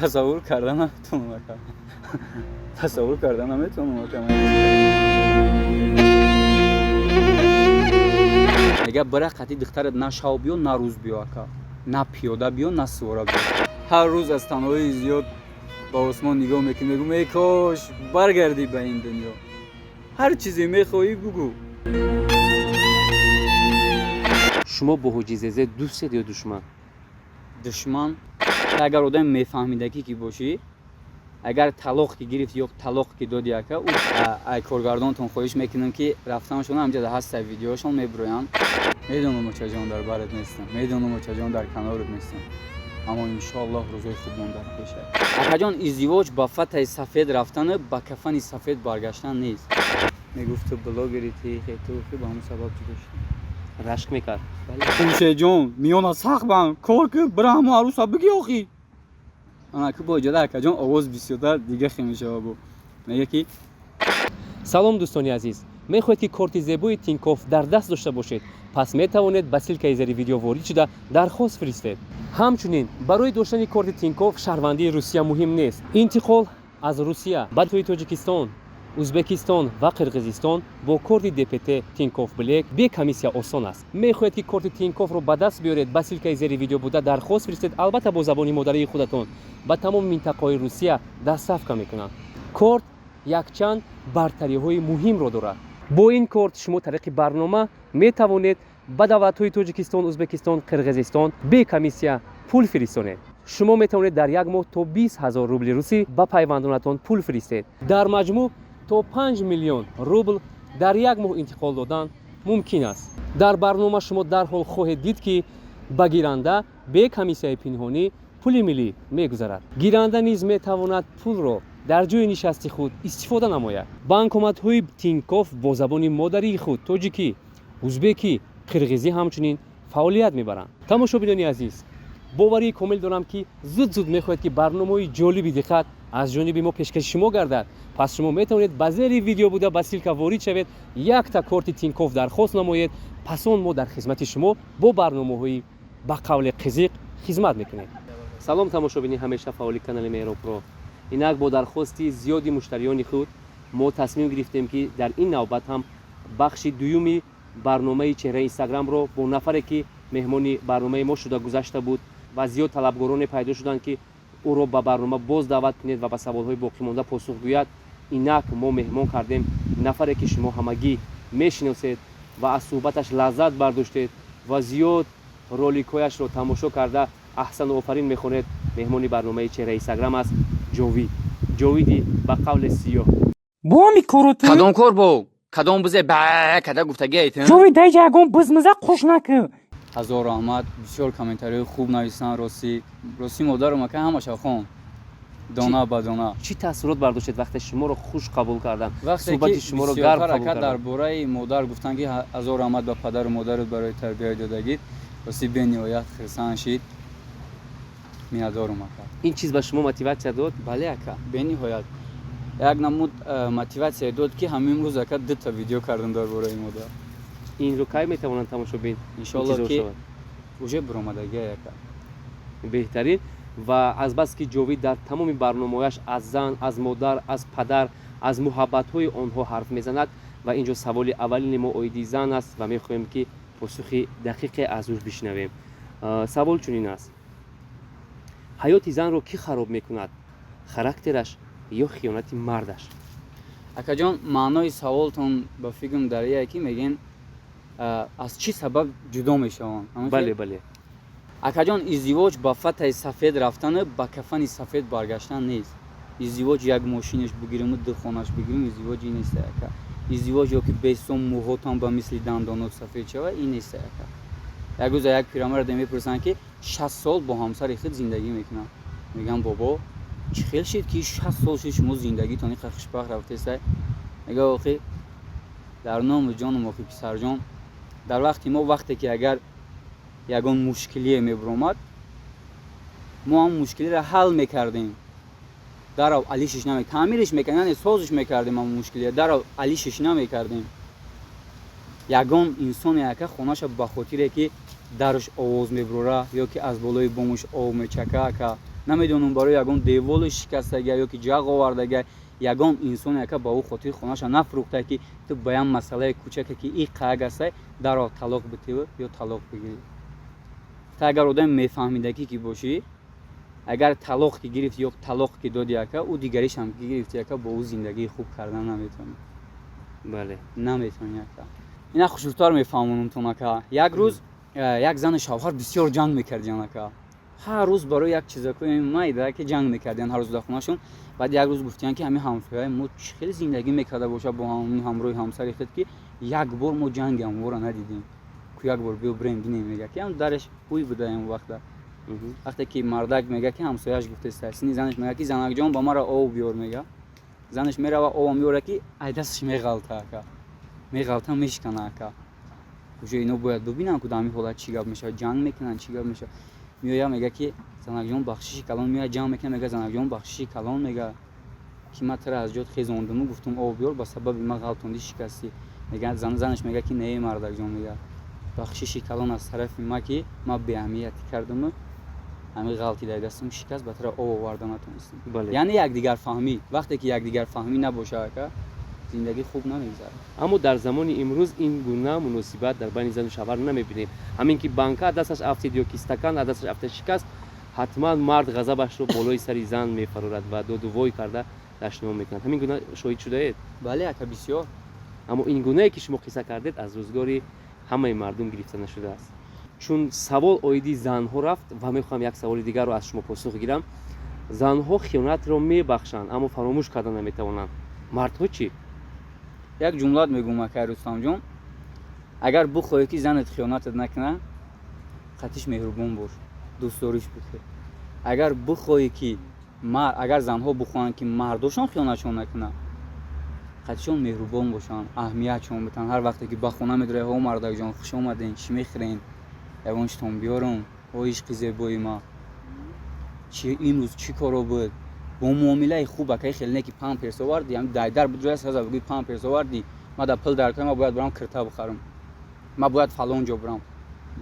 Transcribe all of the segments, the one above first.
تصور کردن نمیتونم اکا. تصور کردن نمیتونم اکا. اگه برای قطعی دخترت نه شب بیو نه روز بیو اکا. نه پیاده بیو نه سوار بیو. هر روز از تنهایی زیاد با آسمان نگاه میکنی میگم ای کاش برگردی به این دنیا. هر چیزی میخوایی بگو. شما با حجیزه دوست یا دشمن؟ دشمن اگر آدم میفهمیده کی باشی، اگر طلاق کی گرفت یا طلاق کی دادی اکا، او ای کارگردانتون خواهش میکنم که رفتنشون همجا هست ویدیوشون میبروین. میدونم چه جان در برات نیستم، میدونم چه جان در کنارت نیستم، اما ان شاء الله روزای خوب مونده پیشه. اکا جان ازدواج با فتح سفید رفتن با کفن سفید برگشتن نیست. میگفت تو بلاگری تو با همون سبب چی داشتی؟ رشک میکرد. خوشه جان میانا سخت بان کار که برای همه عروسا بگی آخی. انا که با جدا اکا جان آواز بسیار دیگه خیمیشه بابا. میگه کی؟ سلام دوستانی عزیز، میخواهید که کارت زیبای تینکوف در دست داشته باشید، پس میتوانید به سلک زیر ویدیو وارد شده درخواست فرستید. همچنین برای داشتن کارت تینکوف شهروندی روسیه مهم نیست. انتقال از روسیه به تاجیکستان، ازبکستان و قرقیزستان با کارت DPT تینکوف بلک به کمیسیا آسان است. میخواهید که کارت تینکوف رو به دست بیارید، به سلک زیر ویدیو بوده درخواست فرستید، البته با زبان مادری خودتون. به تمام منطقه روسیه دسترسی میکنند. کارت یک چند برتری های مهم را دارد. با این کارت شما طریق برنامه می توانید به دولت های تاجیکستان، ازبکستان، قرقیزستان به کمیسیا پول فرستانید. شما می توانید در یک ماه تا 20,000 روبل روسی به پیوندانتان پول فرستید. در مجموع تا 5 میلیون روبل در یک ماه انتقال دادن ممکن است. در برنامه شما در حال خواهید دید که به گیرنده به کمیسیای پنهانی پول ملی میگذارد. گیرنده نیز می تواند پول را در جای نشستی خود استفاده نماید. بانکومات های تینکوف با زبان مادری خود تاجیکی، ازبکی، قرقیزی همچنین فعالیت میبرند. تماشاچیان عزیز، باوری کامل دارم که زود میخواهید که برنامه جالبی دقت از جانب ما پیشکش شما گردد. پس شما میتونید به زیر ویدیو بوده به سلک وارد شوید، یک تا کارت تینکوف درخواست نمایید، پس اون ما در خدمت شما با برنامه‌های با قول قزیق خدمت میکنیم. سلام تماشاچیان همیشه فعال کانال مهراب رو. اینک با درخواستی زیادی مشتریان خود ما تصمیم گرفتیم که در این نوبت هم بخش دومی برنامه چهره اینستاگرام رو با نفری که مهمانی برنامه ما شده گذشته بود و زیاد طلبگاران پیدا شدند که او رو به برنامه باز دعوت کنید و به سوالهای باقی مانده پاسخ گوید. اینک ما مهمان کردیم نفری که شما همگی میشناسید و از صحبتش لذت برداشتید و زیاد رولیکایش رو تماشا کرده احسن آفرین میخونید. مهمانی برنامه چهره اینستاگرام است جاویدی با قول سیاه. با میکروت کدام کار با کدام بزه با کدا گفتگی ایتن جوی دای جاگون بزمزه خوش نکن. هزار رحمت. بسیار کامنتاری خوب نویسن. راستی مادر ما که همش خون دانا با دانا. چی تاثیرات برداشتید وقتی شما رو خوش قبول کردن؟ وقتی صحبت که شما رو گرم قبول کردن. درباره مادر گفتن که هزار رحمت به پدر و مادرت برای تربیت دادگید. راستی به نهایت خرسان شید. میادارم اکا. این چیز به شما موتیواسیون داد؟ بله اکا. به نهایت یک نمود موتیواسیون داد که همین روز اکا 2 تا ویدیو کردم درباره مادر. این رو کی میتونن تماشا بین؟ ان شاء الله که اوجه برآمدگی اکا بهترین و از بس که جاوید در تمام برنامه‌اش از زن، از مادر، از پدر، از محبت‌های آنها حرف میزند و اینجا سوال اولین ما اویدی زن است و میخواهیم که پاسخی دقیق از او بشنویم. سوال چنین است: حیات زن رو کی خراب میکند؟ خاراکترش یا خیانت مردش؟ اکا جان معنای سوالتون با فکرم داره که میگن از چی سبب جدا میشوند. بله. اکا جان ازدواج با فتح سفید رفتن با کفن سفید برگشتن نیست. ازدواج یک ماشینش بگیریم و 2 خانه‌اش بگیریم ازدواجی نیست اکا. ازدواج یا که بیستون موهاتون با مثل دندانات سفید شوه این نیست اکا. یک روز یک پیرمرد میپرسن که 60 سال با همسر خود زندگی میکنن. میگم بابا چه خیلی شد که 60 سال شما زندگی تانی خوشبخت رفته است. میگه آخه در نام جانم آخه پسر جان در وقتی که اگر یگان مشکلی میبرامد ما هم مشکلی را حل میکردیم درو علیشش تعمیرش میکردیم یعنی سازش میکردیم هم مشکلی درو علیشش نمیکردیم. یگان انسان یکه خونه‌اش به خاطر که درش آواز میبره یا که از بالای بومش آب میچکه که намедонам барои ягон деволи шикастага ё ки ҷағ овардага ягон инсоне яка ба ӯ хотири хонаша нафурӯхта ки ту ба як масъалаи кӯчаке ки и қааг аста дарҳол талоқ битивӣ ё талоқ бигирӣ. Та агар одами мефаҳмидагӣ ки бошӣ, агар талоқ ки гирифти ё талоқ ки доди яка ӯ дигаришам ки гирифти яка бо ӯ зиндагии хуб кардан наметавонӣ. бале наметавонӣ яка. Ина хушуртар мефаҳмонамтон ака. Як рӯз як зану шавҳар бисёр ҷанг мекардиян ака. ҳар рӯз барои як чизакои майда ки ҷанг мекардиян ҳар рӯз дар хонашон. Баъд як рӯз гуфтиян ки ҳамин ҳамсояи мо чӣ хеле зиндагӣ мекарда боша бо ҳамин ҳамроҳи ҳамсари худ ки як бор мо ҷанги ҳамвора надидем. Ку як бор биё бирем бинем мега ки ҳам дараш ҳуй буда ин вақта. вақте ки мардак мега ки ҳамсояш гуфтааст, сини занаш мега ки занакҷон ба мара об биёр мега. Занаш мерава обам биёра ки ай дасташ меғалта ака. Меғалта мешкана ака. Уже ино бояд бибинам ку дар ҳамин ҳолат чӣ гап мешавад, ҷанг мекунанд, чӣ гап мешавад. Меоя мега ки занакҷон бахшиши калон меоя ҷанг мекунад, мега занакҷон бахшиши калон мега ки ман тара аз ҷот хезондиму гуфтум об биёр ба сабаби ман ғалтондӣ шикастӣ. Мега занаш мега ки не мардакҷон мега бахшиши калон аз тарафи ман ки ман беаҳамиятӣ кардаму ҳамин ғалти дар дастам шикаст ба тара об оварда натонистам. Яъне якдигарфаҳмӣ. Вақте ки якдигарфаҳмӣ набошад ака зиндагӣ хуб намегузарад. аммо дар замони имрӯз ин гуна муносибат дар байни зану шавҳар намебинем. ҳамин ки банка дасташ афтид ё ки стакан дасташ афтид шикаст, ҳатман мард ғазабашро болои сари зан мефарорад ва додувой карда дашниҳо мекунад. ҳамин гуна шоҳид шудаед? Бале ака бисёр. аммо ин гунае ки шумо қисса кардед аз рӯзгори ҳамаи мардум гирифта нашудааст. чун савол оиди занҳо рафт ва мехоҳам як саволи дигарро аз шумо посух гирам. занҳо хиёнатро мебахшанд аммо фаромӯш карда наметавонанд. мардҳо чӣ? Як ҷумлаат мегӯм ака Рустамҷон. Агар бухоҳӣ ки занат хиёнатат накуна, қатиш меҳрубон бош, дӯстдориш бикун. Агар бухоҳӣ ки агар занҳо бухоҳанд ки мардошон хиёнатшон накуна, қатишон меҳрубон бошанд, аҳамиятшон битан. Ҳар вақте ки ба хона медорад, ҳо мардакҷон хуш омаден, чӣ мехӯрен? Ягонштон биёрам, о ишқи зебои ман. Чӣ имрӯз чӣ коро буд? Бо муомилаи хуб ака хеле не ки памперс оварди, ҳам дайдар бидроя саза бигӯи памперс оварди, ман дар пул дар кунам, ман бояд барам кирта бихарам. Ман бояд фалон ҷо барам.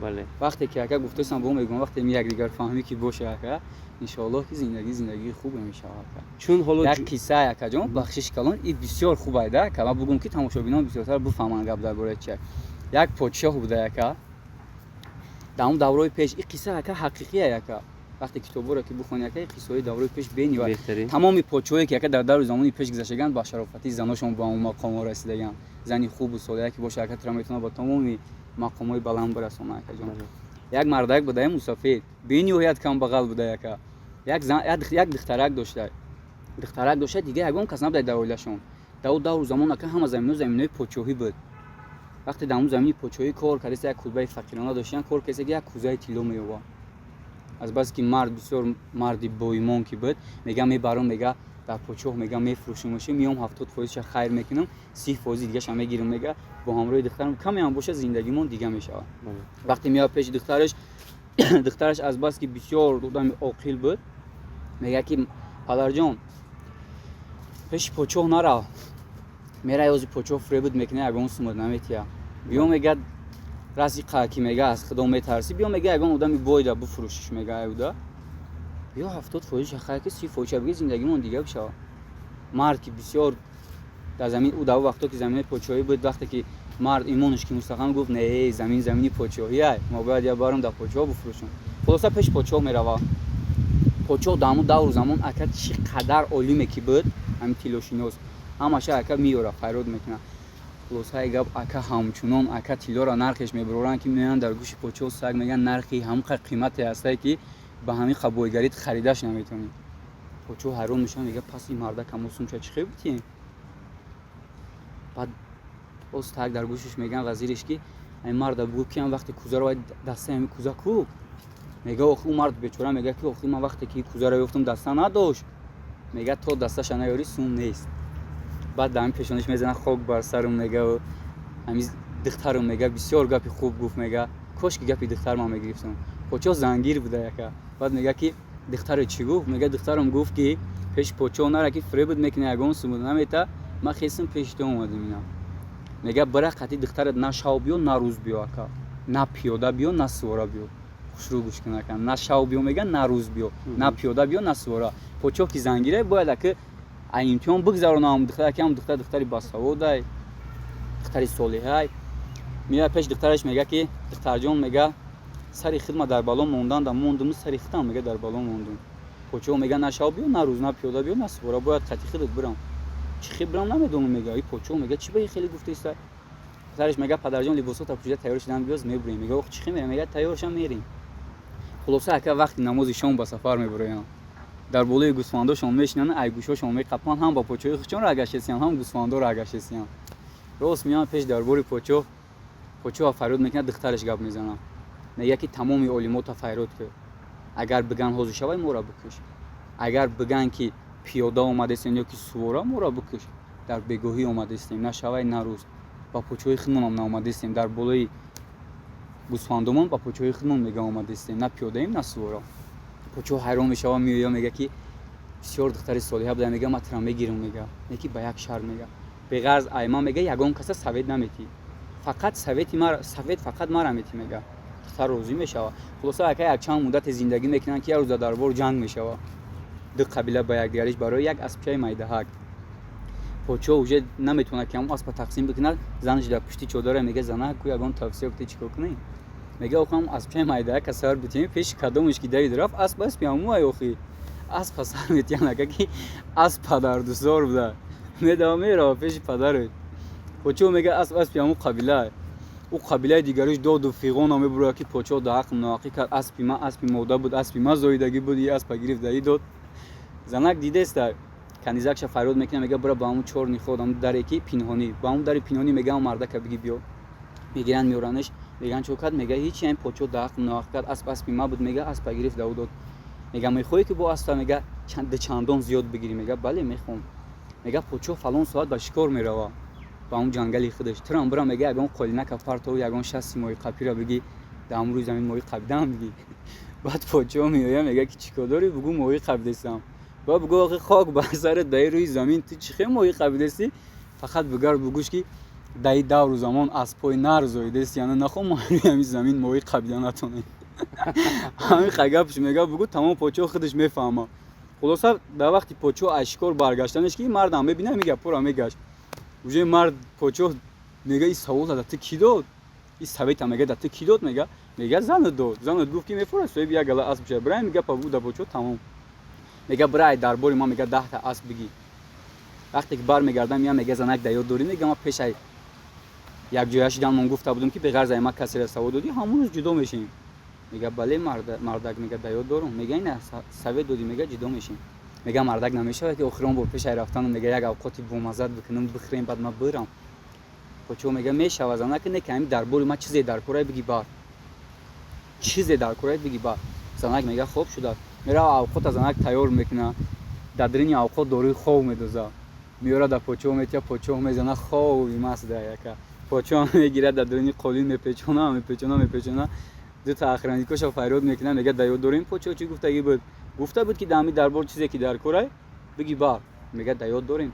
бале Вақте ки ака гуфтаам бо мегӯям, вақте ми якдигар фаҳмӣ ки боша ака, иншоаллоҳ ки зиндагии хубе мешавад ака. чун ҳоло як қиссае акаҷон бахшиш калон и бисёр хуб айда ака. Ман бигӯям ки тамошобинон бисёртар бифаҳманд гап дар бораи чӣ. Як подшоҳ буда ака. Дар он даврои пеш и қисса ака ҳақиқие ака. Вақте китоборо ки бихонӣ ака қиссаҳои даврои пеш бенивад. Тамоми подшоҳое ки ака дар даври замони пеш гузаштаганд ба шарофати заношон ба он мақомҳо расидаганд. Зани хубу солеҳе ки боша ака тира метавонад ба тамоми мақомҳои баланд барасонад акаҷон. Як мардак буда мусафед бениҳоят камбағал буда ака. Як духтарак дошта. Духтарак дошта дига ягон кас набуда дар оилашон. Дар он давру замон ака ҳама заминои подшоҳӣ буд. Вақте дар он замини подшоҳӣ кор кардеса як кулбаи фақирона доштан, кор кардеса ки як кӯзаи тилло меёбад. аз баси ки мард бисёр марди боимон ки буд, мега мебарам мега дар подшоҳ мега мефурӯшим моша миём 70% хайр мекунам, 30% дигаш мегирам мега бо ҳамроҳи духтарам каме ҳам боша зиндагимон дига мешавад. Вақте меояд пеши духтараш духтараш аз баси ки бисёр одами оқил буд, мега ки падарҷон пеши подшоҳ нарав. Мера ёзи подшоҳ фуребуд мекуна ягон сумад наметия. Биё мега разиқа ки мега аз худо метарси, биё мега ягон одами бойда буфурӯшиш мега айуда. Биё 70% хайр ки 30% биги зиндагимон дига бишавад. Мард ки бисёр дар замин ӯ дар вақто ки заминои подшоҳӣ буд, вақте ки мард имонаш ки мустаҳкам гуфт не замини подшоҳӣ ай, мо бояд я барам дар подшоҳ буфурӯшам. Хулоса пеши подшоҳ мерава. Подшоҳ дар ҳамон давру замон ака чӣ қадар олиме ки буд, ҳамин тиллошинос ҳамаша ака меёра файрод мекуна. Хулосаи гап ака ҳамчунон ака тиллора нархеш мебароранд ки меоянд дар гӯши подшоҳ саг меган нархи ҳамқа қимате ҳастае ки ба ҳамин хабойгарид харидаш наметавонӣ. Подшоҳ ҳайрон мешавад, мега пас ин мардака мусумча чӣ хебутием? Баъд боз так дар гӯшиш меган вазириш ки ай марда бигӯ ки ам вақте кӯзаро вай дастаи ҳамин кӯза ку? Мега охи ӯ мард бечора мега ки охи ман вақте ки кӯзаро ёфтам даста надошт. Мега то дасташа наёрӣ сум нест. Баъд дар ҳамин пешониш мезанад хок бар сарам мега ҳамин духтарам мега бисёр гапи хуб гуфт мега кошки гапи духтар ман мегирифтам. подшоҳ зангир буда яка. Баъд мега ки духтаре чӣ гуфт? Мега духтарам гуфт ки пеши подшоҳ нара ки фуребуд мекуна ягон сумуд намета, ман хестам пеши то омадам инам. Мега бара қатъи духтарат на шав биё, на рӯз биё ака. На пиёда биё, на сувора биё. хушрӯ гӯш кунакан на шав биё меган на рӯз биё на пиёда биё на сувора почо ки зангире бояд аки ай имтиҳон бигзаронам духтаракам духтари басаводай духтари солиҳай меяд пеш духтараш мега ки духтарҷон мега сари хидма дар бало монданда мондум сари хитам мега дар бало мондум почо мега на шав биё на рӯз на пиёда биё на сувора бояд қати хидат бирам чӣ хи бирам намедонам мега и почо мега чӣ ба хеле гуфтаиста духтараш мега падарҷон либосота пӯшида тайёр шидан биёз мебурем мега ох чӣ хи мерем мега тайёршам мерем хулоса ака вақти намози шом ба сафар мебураям дар болои гӯсфандошон мешинанд ай гӯшҳошон меқапанд ҳам ба почои хучонро агашесиянд ҳам гӯсфандоро агашесиянд рост меянд пеш дар бори почо фарёд мекунад духтараш гап мезанад мега ки тамоми олимота фарёд кӯ агар биган ҳозир шавай моро бикуш агар биган ки пиёда омадестем ё ки сувора моро бикуш дар бегоҳӣ омадестем на шавай на рӯз ба почои хидмонам наомадестем дар болои гӯсфандомон ба почои хидмон мега омадестем на пиёдаем на сувора почо ҳайрон мешава меоя мега ки бисёр духтари солиҳа буда мега ма тира мегирам мега неки ба як шар мега беғарз айма мега ягон каса савед наметӣ фақат савед фақат мара метӣ мега духтар розӣ мешава хулоса ака якчанд муддате зиндагӣ мекунанд ки як рӯза дар бор ҷанг мешава ду қабила ба якдигариш барои як аспчаи майдаҳак почо уже наметавонад ки ҳамон аспа тақсим бикунад занаш дар пушти чодара мега занак ку ягон тавсия кута чикор кунем мега охам аспчаи майдаҳака сар битем пеши кадомаш ки давид рафт асп аспи ҳамуай охи аспа сар метиҳанд ака ки асп падардузор буда медава мерава пеши падаре почо мега асп аспи ҳамун қабилае ӯ қабилаи дигариш доду фиғона мебурад ки почо даҳақ ноҳақӣ кард аспи ман аспи мода буд аспи ман зоидагӣ буд и аспа гирифт даҳӣ дод занак дидеста канизакша фарёд мекунад мега бура ба ҳамун чор ниход ҳамун даре ки пинҳонӣ ба ҳамун дари пинҳонӣ мега ҳам мардака биги биё мегиранд меоранаш меган чо кард мега ҳичи ҳам почо даҳақ ноҳақ кард асп аспи ман буд мега аспа гирифт даҳу дод мега мехоҳӣ ки бо аспа мега чандон зиёд бигирӣ мега бале мехоҳам мега почо фалон соат ба шикор мерава ба ҳамун ҷангали худаш тирам бирам мега ягон қолинака партову ягон шасти моҳи қапира биги дар ҳамун рӯи замин моҳи қабидам биги баъд почо меоя мега ки чӣ кор дорӣ бугӯ моҳи қабидестам ба бугӯ охи хок ба сарат даи рӯи замин ту чӣ хел моҳи қабидестӣ фақат бигард бугӯш ки даи давру замон аспои нар зоидест яъне нахоҳ мо рӯи ҳамин замин моҳи қабида натонем ҳамин қагапш мега бугӯ тамом почо худаш мефаҳма хулоса дар вақти почо аз шикор баргаштанаш ки мардам мебина ҳамин гапҳоро мегашт уже мард почо мега и савола да ту ки дод и савета мега да ту ки дод мега занат дод занат гуфт ки мефора соҳиби як гала асп шуда бира ҳамин гапа бугӯ да почо тамом мега бира ай дар бори ман мега 10 та асп бигӣ вақте ки бармегардам мега мега занак да ёд дорӣ мега ма пеш ай якҷоя шидан мон гуфта будам ки беғарз ай ма касеро савод додӣ ҳамон рӯз ҷудо мешем мега бале мардак мега да ёд дорам мега ина савед додӣ мега ҷудо мешем мега мардак намешавад ки охирон бор пеш ай рафтану мега як авқоти бомаззат бикунам бихӯрем баъд ма бирам почо мега мешава занак не ки ҳамин дар бори ма чизе дар корай биги бар чизе дар корай биги бар занак мега хоб шуда мерава авқота занак тайёр мекуна дар дарини авқот дорӯи хов медоза меора да почо метия почо мезана хови маст да яка почо мегирад дар дарини қолин мепечона ду та охранникоша фарёд мекунад мега да ёд дорем почо чӣ гуфтагӣ буд гуфта буд ки дар ҳамин дар бор чизе ки дар корай биги бар мега да ёд дорем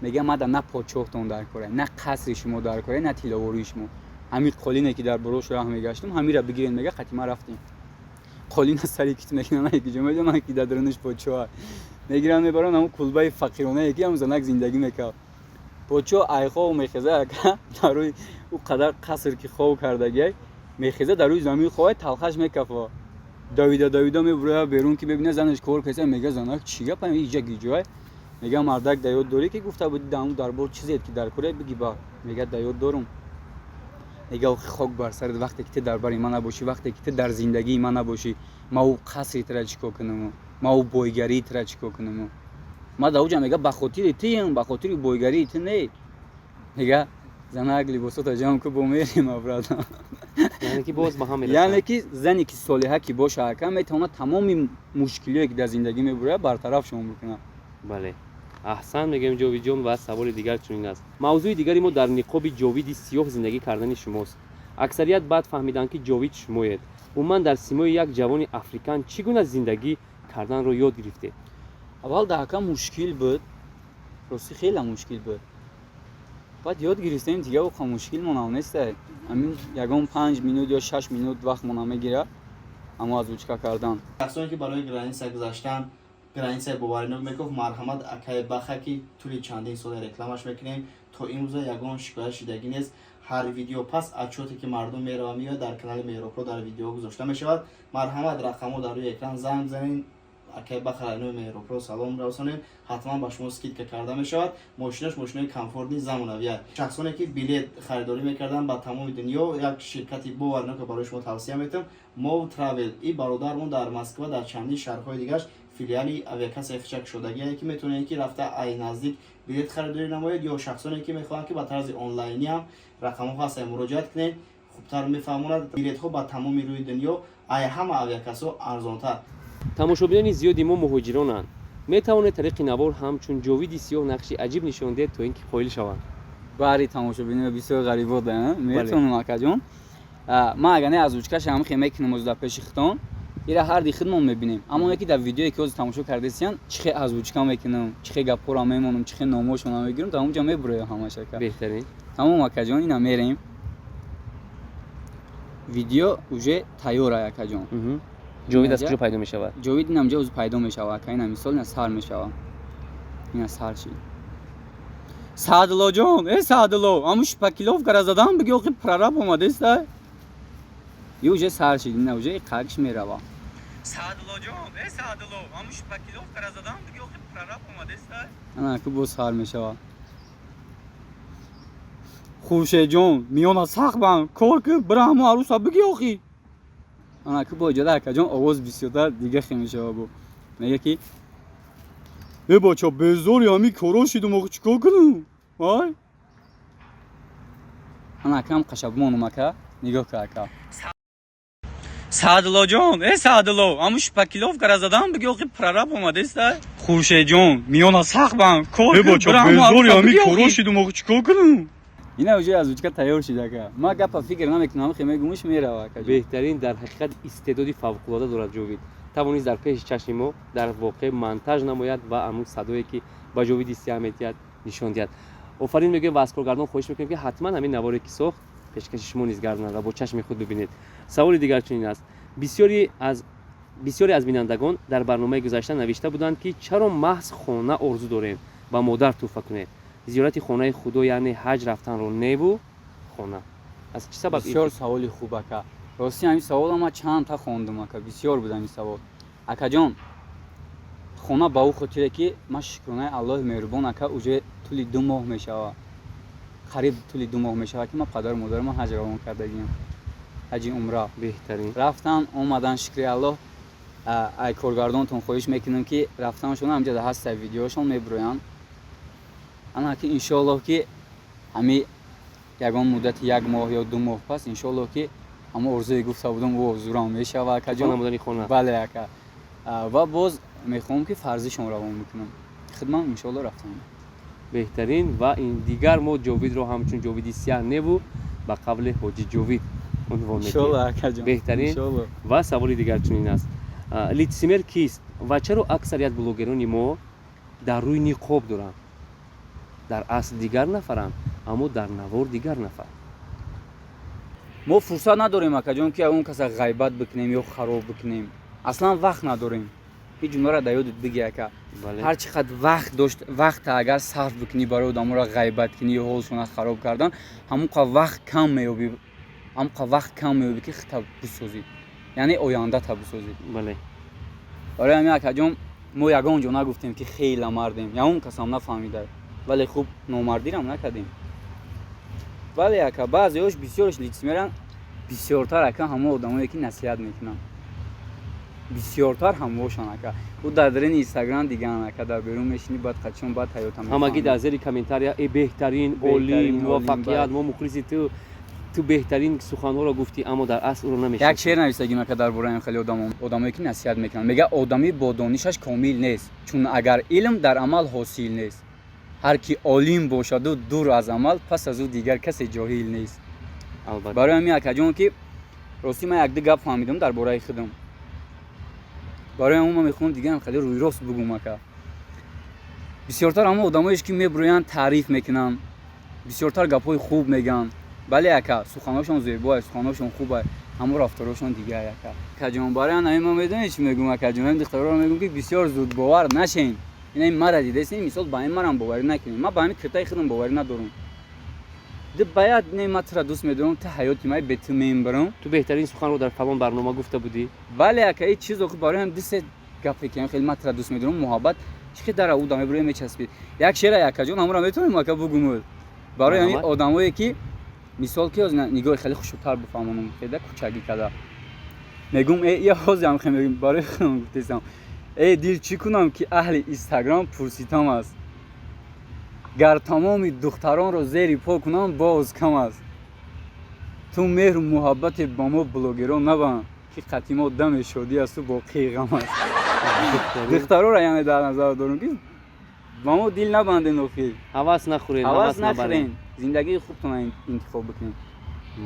мега мада на подшоҳтон дар корай на қасри шумо дар корай на тиловории шумо ҳамин қолине ки дар борош раҳ мегаштум ҳамира бигирен мега қатима рафтем қолина сари кит мекунанд якиҷо медонанд ки дар дарунаш подшоҳ мегиранд мебаранд ҳамун кулбаи фақиронае ки ҳамун занак зиндагӣ мекард почо ай хов мехезад ака дар рӯи ӯ қадар қаср ки хов кардагиай мехезад дар рӯи замин ховай талхаш мекафа давида мебурая берун ки бебина занаш кор кеса мега занак чӣ гапа иҷа гиҷоай мега мардак да ёд дорӣ ки гуфта буди дар ҳамун дар бор чизет ки дар корай биги бар мега да ёд дорам мега охи хок бар сарат вақте ки ту дар бари ман набошӣ вақте ки ту дар зиндагии ман набошӣ ма ӯ қасри тура чӣ кор кунаму ма ӯ бойгарии тура чӣ кор кунаму ма да уҷа мега ба хотири туям ба хотири бойгарии ту не мега занак либосота ҷамъ ку бо мерем аврада яъне ки боз ба ҳам мерасад яъне ки зане ки солиҳа ки боша ака метавонад тамоми мушкилие ки дар зиндагӣ мебурад бартарафшон бикунад бале аҳсан мегӯем ҷовидҷон ва саволи дигар чунин аст мавзӯи дигари мо дар ниқоби ҷовиди сиёҳ зиндагӣ кардани шумост аксарият баъд фаҳмиданд ки ҷовид шумоед умуман дар симои як ҷавони африкан чӣ гуна зиндагӣ карданро ёд гирифтед аввал даҳака мушкил буд рости хеле мушкил буд баъд ёд гирифтем дига оқа мушкил монав нестай ҳамин ягон 5 минут ё 6 минут вақт мона мегирад اما озвучка кардан. شخصانی که برای گرانیسا گذاشتن گرانیسا بوارینو میگفت مرحمت اکای بخه که طول چندین سال رکلامش میکنیم تا این روزا یگان شکایت شدگی نیست. هر ویدیو پس اچوتی که مردم میره میاد در کانال میروپرو در ویدیو گذاشته میشود. مرحمت رقمو در روی اکران زنگ بزنین. اکای بخرانو میروپرو سلام رسونین. حتما با شما اسکیت که کرده میشود. ماشینش ماشین کامفورت نیست زمانویه. شخصانی که بلیط خریداری میکردن با تمام دنیا یک شرکتی بوارینو که برای شما توصیه میتونم موو تراول ای برادرمون در مسکو در چندین شهرهای دیگه فیلیالی اویاکاس افچک شدگی که میتونه که رفته ای نزدیک بلیط خریداری نماید یا شخصانی که میخوان که با طرز آنلاینی هم رقم هست مراجعه کنید خوبتر میفهموند بلیط ها با تمام روی دنیا ای همه اویاکاس ها ارزانتر. тамошобинони зиёди мо муҳоҷиронанд. метавонед тариқи навор ҳамчун ҷовиди сиёҳ нақши аҷиб нишон диҳед то ин ки қоил шаванд. бари тамошобини бисёр ғарибот метавонам акаҷон. ма агар не озвучкаш ҳам хе мекунем озда пеши хитон ира ҳарди хидмон мебинем. аммо яке дар видеое ки ҳозир тамошо кардесиян чихе озвучка мекунам чихе гапҳоро мемонам чихе номошона мегирам тамомҷа мебуроям ҳамашака. беҳтарин. тамом акаҷон ина мерем. видео уже тайёра акаҷон. ҷовид аз куҷо пайдо мешавад? ҷовид инамҷа ӯзи пайдо мешавад ака ина мисол ина сар мешавад. ина сар чи саъдуллоҷон саъдулло ҳамун шпакиловкара задан биги охи прораб омадеста ё уже сар шид ина уже қакш мерава саъдуллоҷон саъдулло ҳамун шпакиловкара задан биги охи прораб омадеста ана ку боз сар мешавад хуршедҷон миёна сахбан кор ки бира ҳамун аруса биги охи ана ку бо иҷода акаҷон овоз бисёртар дига хе мешава бо мега ки бача безори ҳами коро шидум охи чӣ кор кунам ай ана акам қашабмонум ака нигоҳ ка ака саъдуллоҷон саъдулло ҳамун шпакиловкара задан биги охи прораб омадеста хуршедҷон миёна сахбан кор бача безори ҳами коро шидум охи чӣ кор кунам ина уже озвучка тайёр шид ака ма гапа фикр намекунам хе мегумиш мерава ака беҳтарин дар ҳақиқат истеъдоди фавқулода дорад ҷовид. тавонист дар пеши чашми мо дар воқеъ монтаж намояд ва ҳамун садое ки ба ҷовиди сиёҳ метиҳад нишон диҳад. офарин мегӯем ва аз коргардон хоҳиш мекунем ки ҳатман ҳамин наворе ки сохт пешкаши шумо низ гардонад ва бо чашми худ бибинед. саволи дигар чунин аст. бисёре аз бинандагон дар барномаи гузашта навишта буданд ки чаро маҳз хона орзу дорем ба модар туҳфа кунед. зиёрати хонаи худо яъне ҳаҷ рафтанро неву хона аз чӣ сабаб? бисёр саволи хуб ака рости ҳамин савола ма чандта хондум ака бисёр буд ҳамин савол акаҷон хона ба ӯ хотире ки ман шукронаи аллоҳи меҳрубон ака уже тӯли 2 моҳ мешава қариб тӯли 2 моҳ мешава ки ман падару модарам ҳаҷ равон кардагиам ҳаҷи умра беҳтарин рафтан омадан шукри аллоҳ ай коргардонтон хоҳиш мекунам ки рафтанашон ҳамҷа дар ҳастаи видеошон мебуроянд ана ки иншоаллоҳ ки ҳами ягон муддати 1 моҳ ё 2 моҳ пас иншоаллоҳ ки ҳамон орзуе гуфта будам ӯ орзурам мешава акаҷон намудани хона. бале ака ва боз мехоҳам ки фарзишон равон мекунам хидмат иншоаллоҳ рафтанам беҳтарин ва ин дигар мо ҷовидро ҳамчун ҷовиди сиёҳ неву ба қавли ҳоҷи ҷовид унвон иншоаллоҳ акаҷон беҳтарин. иншоаллоҳ ва саволи дигар чунин аст. литсимер кист ва чаро аксарият блогерони мо дар рӯи ниқоб доранд? дар асл дигар нафаранд аммо дар навор дигар нафар. мо фурсат надорем акаҷон ки ягон каса ғайбат бикунем ё хароб бикунем аслан вақт надорем ҳеҷ ҷумларо дар ёдат биги ака ҳар чӣ қадр вақт дошт вақта агар сарф бикунӣ барои одаморо ғайбат кунӣ ё ҳолшона хароб кардан ҳамон қадр вақт кам меёбӣ ки хита бисозӣ яъне ояндата бисозӣ бале барои ҳамин акаҷон мо ягон ҷо нагуфтем ки хела мардем ягон касам нафаҳмида вале хуб номардирам накардем вале ака баъзеҳош бисёрш лицемеран бисёртар ака ҳамон одамое ки насиҳат мекунанд бисёртар ҳамошон ака ӯ дар дарини инстаграм дигаан ака дар берун мешинӣ баъд қачон баъд ҳаёта ҳамагӣ дар зери комментария беҳтарин олӣ муваффақият мо мухлиси ту беҳтарин суханҳоро гуфтӣ аммо дар асл ӯро намешавӣ. як шеър нависагим ака дар бораи хеле одамое ки насиҳат мекунанд мега одамӣ бо донишаш комил нест чун агар илм дар амал ҳосил нест ҳар ки олим бошаду дур аз амал пас аз ӯ дигар касе ҷоҳил нест. барои ҳамин акаҷон ки рости ман якду гап фаҳмидам дар бораи худам барои ҳамон ман мехоҳам дигарам хеле рӯйрост бугум ака бисёртар ҳамон одамоеш ки мебуроянд таъриф мекунанд бисёртар гапҳои хуб мегӯянд бале ака суханошон зебо аст, суханошон хуб аст, ҳамон рафторошон дигар ака. Акаҷон барои ана мо медонед чӣ мегӯм акаҷон, ҳам духтароро мегӯм ки бисёр зудбовар нашен. Ина мара дидест, ин мисол ба ин марам боварӣ накунед. Ман ба ҳамин киртаи худам боварӣ надорам. Баяд не ман тура дӯст медорам, ту ҳаёти ман бе ту мебарам. ту беҳтарин суханро дар фалон барнома гуфта будӣ? Бале ака, ин чиз охир барои ҳам дусе гапе ки хеле ман тура дӯст медорам, муҳаббат чӣ дар ау даме бирӯ мечаспид. Як шеъра акаҷон ҳамонро метавонем ака бугумӯд. Барои ҳамин одамое ки мисол ки нигоҳи хеле хушуктар бифаҳмонам, хеда кӯчагӣ када. Мегӯм я ҳозирам хе мегӯм барои худам гуфтестам. Дил чӣ кунам ки аҳли Инстаграм пурситам аст. Гар тамоми духтаронро зери по кунам боз кам аст. Ту меҳру муҳаббате ба мо блогерон набанд, ки қатъи мо даме шодӣ асту боқии ғам аст. Духтаронро яъне дар назар дорем ки ба мо дил набанден охир. ҳавас нахӯред, ҳавас нахӯрен, зиндагии хубтон интихоб бикунед.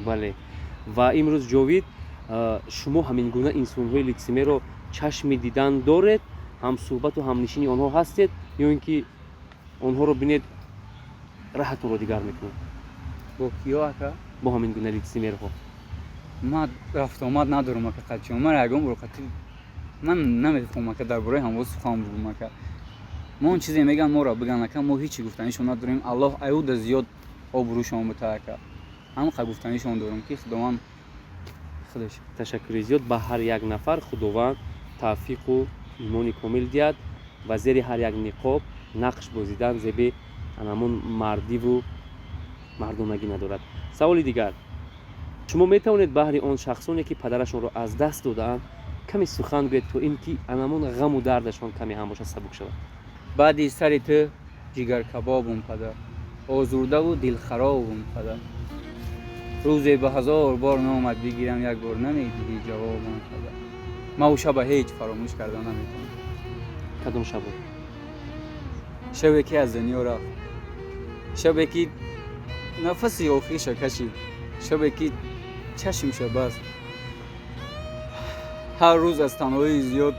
бале. ва имрӯз ҷовид, шумо ҳамин гуна инсонҳои лицемерро чашми дидан доред, ҳамсӯҳбату ҳамнишини онҳо ҳастед, ё ин ки онҳоро бинед раҳатонро дигар мекунед Бо киё ака? бо ҳамин гуна лицемерҳо? Ман рафтомад надорам ака қатъиён. Ман ягон бор қатъи ман намехоҳам ака дар бораи ҳамво сухан бигӯям ака. Мо он чизе мегӯянд моро бигӯянд ака, мо ҳичи гуфтанишон надорем. Аллоҳ аюда зиёд обрӯшон бита ака. ҳамақа гуфтанишон дорем ки худованд худаш. ташаккури зиёд ба ҳар як нафар худованд тавфиқу имони комил диҳад ва зери ҳар як ниқоб нақш бозидан зеби анамон мардиву мардонагӣ надорад. саволи дигар, шумо метавонед баҳри он шахсоне ки падарашонро аз даст додаанд каме сухан гӯед, то ин ки анамон ғаму дардашон каме ҳам боша сабук шавад? баъди сари ту ҷигаркабобум падар, озурдаву дилхаробум падар. рӯзе ба ҳазор бор наомад бигирам, як бор намедиҳӣ ҷавобам падар. ман ӯ шаба ҳеҷ фаромӯш карда наметавонам. кадом шабо? шабе ки аз дунё рафт, шабе ки нафаси охириша кашид, шабе ки чашмиша баст. ҳар рӯз аз танҳоии зиёд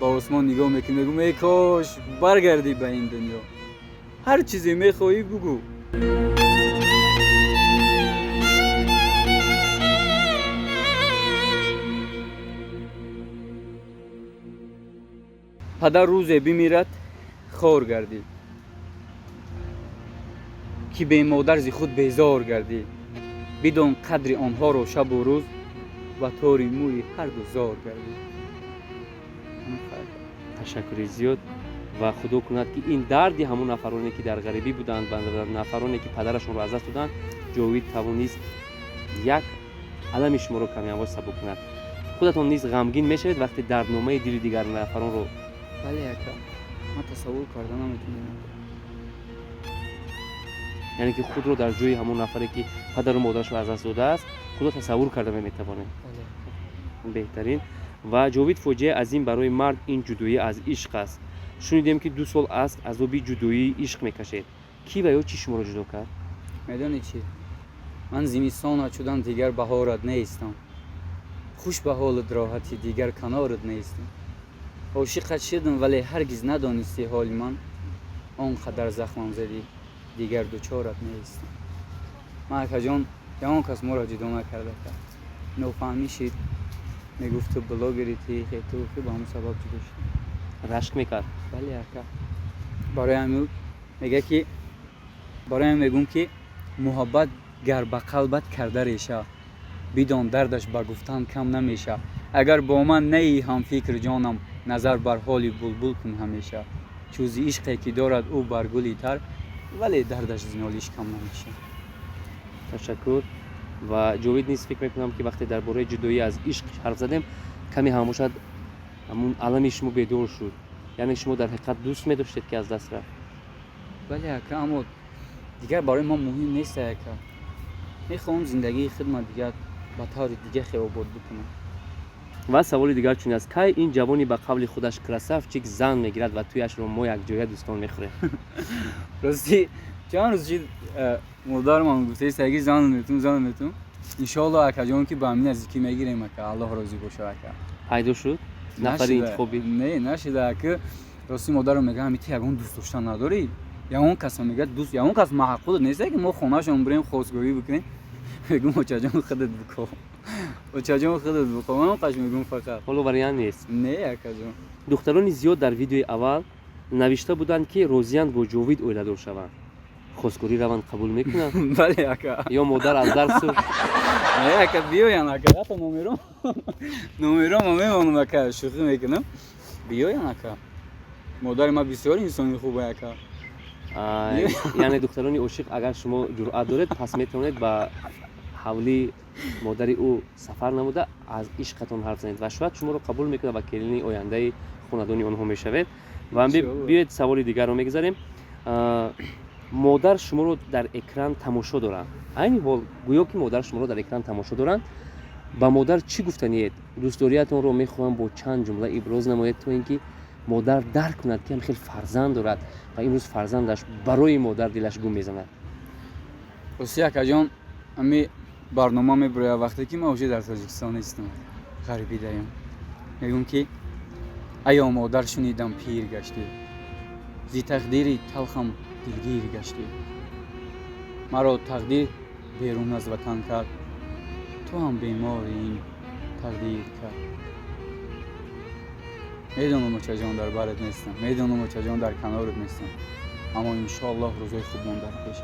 ба осмон нигоҳ мекунем, мегӯм эй кош баргардӣ ба ин дунё, ҳар чизе мехоҳӣ бугӯ. падар рӯзе бимирад хор гардӣ, ки бе модар зи худ безор гардӣ. бидон қадри онҳоро шабу рӯз, ва тори мӯи ҳарду зор гардӣ. ташаккури зиёд ва худо кунад ки ин дарди ҳамон нафароне ки дар ғарибӣ буданд ва нафароне ки падарашонро аз даст доданд, ҷовид тавонист як алами шуморо каме авоз сабук кунад. худатон низ ғамгин мешавед вақте дардномаи дили дигар нафаронро? бале ака, ман тасаввур карда наметавонам. яъне ки худро дар ҷои ҳамон нафаре ки падару модарашро аз даст додааст худо тасаввур карда наметавонед. беҳтарин. ва ҷовид, фоҷиаи азим барои мард ин ҷудоӣ аз ишқ аст. шунидем ки 2 сол аст азоби ҷудоии ишқ мекашед. ки ва ё чӣ шуморо ҷудо кард? медонӣ чӣ, ман зимистонат шудам, дигар баҳорат неистам. хуш ба ҳолат роҳатӣ, дигар канорат неистам. ошиқат шудам, вале ҳаргиз надонистӣ ҳоли ман, он қадар захмам задӣ, дигар дучорат неистам. ман акаҷон, ягон кас моро ҷудо накарда кард. нофаҳмӣ шид, мегуфт ту блогери ту ки ба ҳамон сабаб ҷудо шуд. рашк мекард? бале ака, барои ҳамин мега ки барои ҳамин мегӯм ки муҳаббат гар ба қалбат карда реша, бидон дардаш ба гуфтан кам намеша. агар бо ман наи ҳамфикр ҷонам, назар бар ҳоли булбул кун ҳамеша. чӯзи ишқе ки дорад ӯ бар гули тар, вале дардаш зинолиш кам намеша. ташаккур. ва ҷовид низ фикр мекунам ки вақте дар бораи ҷудоӣ аз ишқ ҳарф задем, каме ҳам бошад ҳамун алами шумо бедор шуд. яъне шумо дар ҳақиқат дӯст медоштед ки аз даст рафт? бале ака, аммо дигар барои ман муҳим нест ака. мехоҳам зиндагии худам дигар ба таври дигар хеобод бикунам. ва саволи дигар чунин аст, кай ин ҷавони ба қавли худаш красавчик зан мегирад ва туяшро мо якҷоя дӯстон мехӯрем? рости чанд рӯз чӣ модарман гуфтаист, аги зан метум иншоалло акаҷон ки ба ҳамин наздикӣ мегирем ака. аллоҳ розӣ бошад ака. пайдо шуд нафари интихобӣ? не нашида ака. рости модарам мегӯяд ҳами ту ягон дӯст доштан надорӣ? ягон касам мегӯяд дӯст, ягон кас маъқул нест ки мо хонашон бирем хосгоҳӣ бикунем. میگم اوچاجان خودت بکن اوچاجان خودت بکن من قش میگم فقط حالا وریان نیست. نه اکا جان دخترانی زیاد در ویدیوی اول نوشته بودند که روزیان با جاوید اویلادور شوند. خواستگاری روند قبول میکنند بله اکا یا مادر از درس نه اکا بیاین اکا حتی نمیرم میمونم اکا شوخی میکنم بیاین اکا مادر ما بسیار انسانی خوبه اکا یعنی دخترانی عاشق اگر شما جرأت دارید پس میتونید با حولی مادر او سفر نموده از عشقتون حرف زنید و شاید شما رو قبول میکنه و کلینی آینده خاندانی آنها میشوید. و هم بیاید سوال دیگر رو میگذاریم. مادر شما رو در اکران تماشا دارن، این حال گویا که مادر شما رو در اکران تماشا دارن، با مادر چی گفتنید؟ دوست داریتون رو میخوام با چند جمله ابراز نمایید تا اینکه مادر درک کند که خیلی فرزند دارد و امروز فرزندش برای مادر دلش گم میزند. اوسی اکا جان امی برنامه میبره وقتی که ما اوجه در تاجیکستان هستم غریبی داریم میگم که ایا مادر شنیدم پیر گشتی زی تقدیری تلخم دلگیر گشتی مرا تقدیر بیرون از وطن کرد تو هم بیمار این تقدیر کرد. میدونم اوچا جان در برت نیستم میدونم اوچا جان در کنارت نیستم اما انشاءالله روزای خوب من در پیش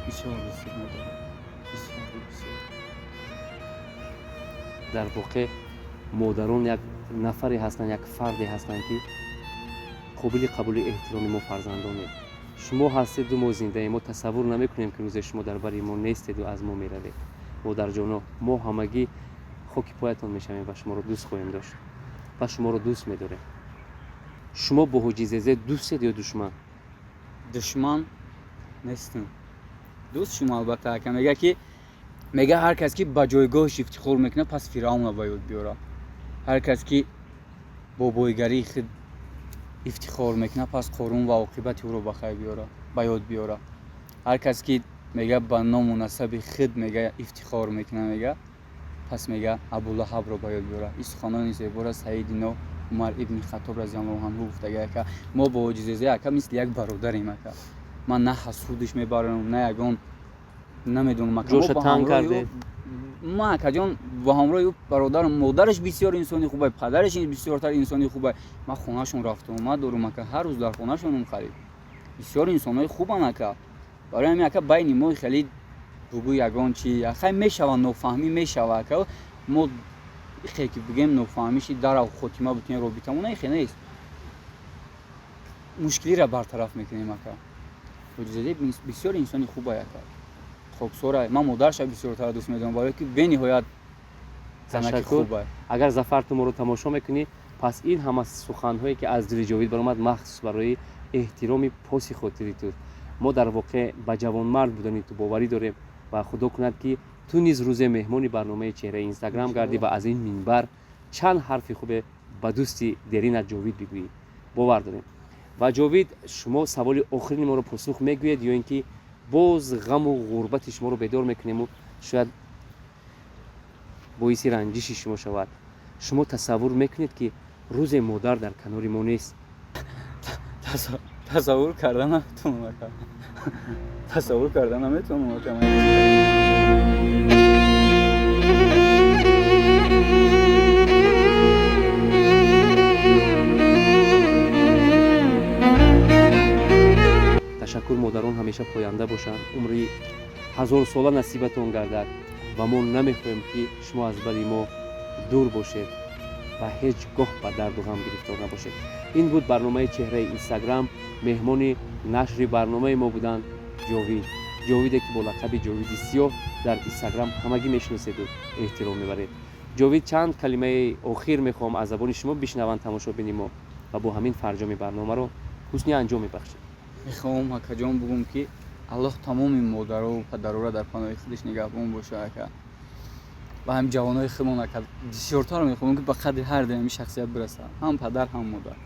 بسیار بسیار مادر بسیار بسیار. در واقع مادران یک نفری هستند، یک فردی هستند که قابل قبول احترام ما فرزندانه. شما هستید و ما زنده، ما تصور نمیکنیم که روز شما در بری ما نیستید و از ما میروید. مادر جانا ما همگی خاک پایتان میشویم و شما رو دوست خواهیم داشت و شما رو دوست میداریم. شما با حاجی زیزه دوستید یا دشمن؟ دشمن نیستم دوست شما البته که میگه که میگه هر کس که با جایگاهش افتخار میکنه پس فرعون رو باید بیاره. هر کس که با بایگری خود افتخار میکنه پس قارون و عاقبت او رو بخیر بیاره باید بیاره. هر کس که میگه با نام و نسب خود میگه افتخار میکنه میگه پس میگه ابولهب رو باید بیاره. این سخنان زیبا سیدنا عمر ابن خطاب رضی الله عنه گفته که ما با عاجزی که مثل یک برادریم که من نه حسودش میبرم نه یگان نمیدونم جوش تنگ کرده ما که جان با همراه برادرم مادرش بسیار انسانی خوبه پدرش بسیارتر انسانی خوبه من خونهشون رفتم اومد دارم که هر روز در خونهشون خرید بسیار انسانای خوبن که برای همین که بین ما خیلی بگو یگان چی خیلی میشوه نفهمی میشوه که ما خیلی که بگیم نفهمیش در و خاتمه بتونیم رابطمون نه خیلی نیست مشکلی را برطرف میکنیم که وجودی بسیار انسانی خوبه که خوبسوره من مادرش بسیارتر دوست میدارم برای که به نهایت زنک خوبه. اگر ظفر تو ما رو تماشا میکنی پس این همه سخنهایی که از دل جاوید برآمد مخصوص برای احترام پاسی خاطری تو. ما در واقع با جوانمرد بودنی تو باوری داریم و خدا کند که تو نیز روز مهمانی برنامه چهره اینستاگرام گردی و از این منبر چند حرف خوب با دوستی درین از جاوید بگویی باور داریم. و جاوید شما سوال آخرین ما رو پاسخ میگوید یا اینکه باز غم و غربت شما رو بیدار میکنیم و شاید باعث رنجش شما شود. شما تصور میکنید که روز مادر در کنار ما نیست؟ تصور کردن نمیتونم تصور کردن نمیتونم تشکر مادران همیشه پاینده باشند، عمری 1000 ساله نصیبتون گردد و ما نمیخوایم که شما از بری ما دور باشید و هیچ گاه به درد و غم گرفتار نباشید. این بود برنامه چهره اینستاگرام. مهمان نشر برنامه ما بودند جاویدی که با لقب جاوید سیاه در اینستاگرام همگی میشناسید و احترام میبرید. جاوید چند کلمه اخیر میخوام از زبان شما بشنوند تماشا بینیم و با همین فرجام برنامه رو حسنی انجام میبخشید. میخوام حکا جان بگم که الله تمام مادر و پدر را در پناه خودش نگهبان باشه که و هم جوانای خودمون که بسیارتر میخوام که به قدر هر دمی شخصیت برسه هم پدر هم مادر.